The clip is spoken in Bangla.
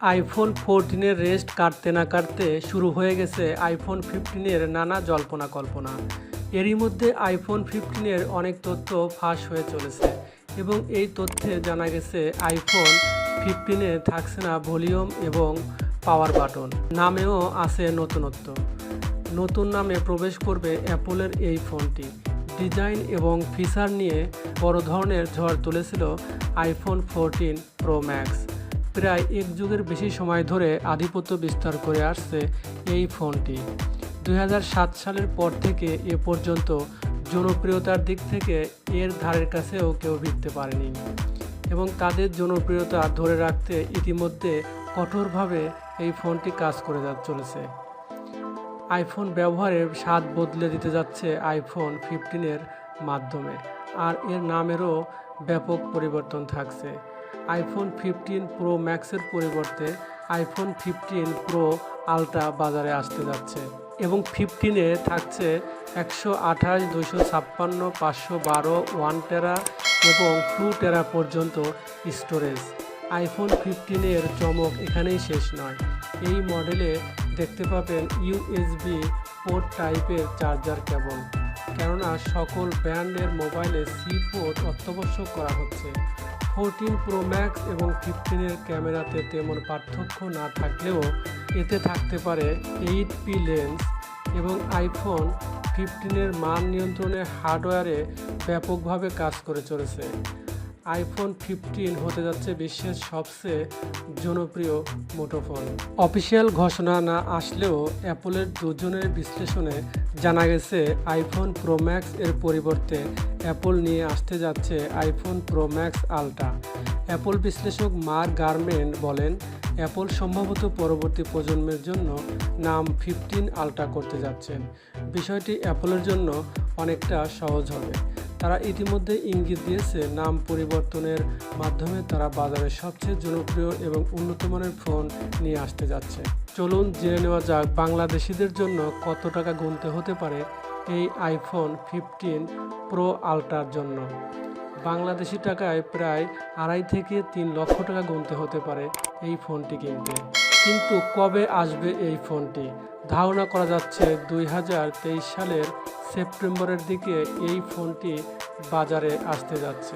আইফোন 14-এর রেস্ট কাটতে না কাটতে শুরু হয়ে গেছে আইফোন 15-এর নানা জল্পনা কল্পনা। এরই মধ্যে আইফোন 15-এর অনেক তথ্য ফাঁস হয়ে চলেছে এবং এই তথ্যে জানা গেছে আইফোন 15-এ থাকছে না ভলিউম এবং পাওয়ার বাটন, নামেও আছে নতুনত্ব। নতুন নামে প্রবেশ করবে অ্যাপলের এই ফোনটি। ডিজাইন এবং ফিচার নিয়ে বড় ধরনের ঝড় তুলেছিল আইফোন 14 প্রো ম্যাক্স। প্রায় এক যুগের বেশি সময় ধরে আধিপত্য বিস্তার করে আসছে এই ফোনটি। 2007 সালের পর থেকে এ পর্যন্ত জনপ্রিয়তার দিক থেকে এর ধারের কাছেও কেউ ভিড়তে পারেনি এবং তাদের জনপ্রিয়তা ধরে রাখতে ইতিমধ্যে কঠোরভাবে এই ফোনটি কাজ করে চলেছে। আইফোন ব্যবহারের স্বাদ বদলে দিতে যাচ্ছে আইফোন 15-এর মাধ্যমে, আর এর নামেরও ব্যাপক পরিবর্তন থাকছে। আইফোন 15 প্রো ম্যাক্সের পরিবর্তে আইফোন 15 প্রো আলট্রা বাজারে আসতে যাচ্ছে এবং 15-এ থাকছে 128, 256, 512, 1 টেরা এবং 2 টেরা পর্যন্ত স্টোরেজ। আইফোন 15-এর চমক এখানেই শেষ নয়। এই মডেলে দেখতে পাবেন ইউএসবি পোর্ট টাইপের চার্জার কেবল, কেননা সকল ব্র্যান্ডের মোবাইলে সি পোর্ট অত্যাবশ্যক করা হচ্ছে। 14 প্রো ম্যাক্স এবং 15-এর ক্যামেরাতে তেমন পার্থক্য না থাকলেও এতে থাকতে পারে 8P লেন্স এবং আইফোন 15-এর মান নিয়ন্ত্রণে হার্ডওয়্যারে ব্যাপকভাবে কাজ করে চলেছে। আইফোন 15 হতে যাচ্ছে বিশ্বের সবচেয়ে জনপ্রিয় মুঠোফোন। অফিসিয়াল ঘোষণা না আসলেও অ্যাপলের দুজনের বিশ্লেষণে জানা গেছে আইফোন প্রো ম্যাক্স এর পরিবর্তে অ্যাপল নিয়ে আসতে যাচ্ছে iPhone pro max ultra. Apple বিশ্লেষক মার্ক গারমেন্ট বলেন, অ্যাপল সম্ভবত পরবর্তী প্রজন্মের জন্য নাম 15 আলট্রা করতে যাচ্ছেন। বিষয়টি অ্যাপলের জন্য অনেকটা সহজ হবে। তারা ইতিমধ্যে ইঙ্গিত দিয়েছে নাম পরিবর্তনের মাধ্যমে তারা বাজারের সবচেয়ে জনপ্রিয় এবং উন্নত মানের ফোন নিয়ে আসতে যাচ্ছে। চলুন জেনে নেওয়া যাক বাংলাদেশিদের জন্য কত টাকা গুনতে হতে পারে এই আইফোন 15 প্রো আলট্রার জন্য। বাংলাদেশি টাকায় প্রায় 2.5 থেকে 3 লক্ষ টাকা গুনতে হতে পারে এই ফোনটি কিনতে। কিন্তু কবে আসবে এই ফোনটি? ধারণা করা যাচ্ছে 2023 সালের সেপ্টেম্বরের দিকে এই ফোনটি বাজারে আসতে যাচ্ছে।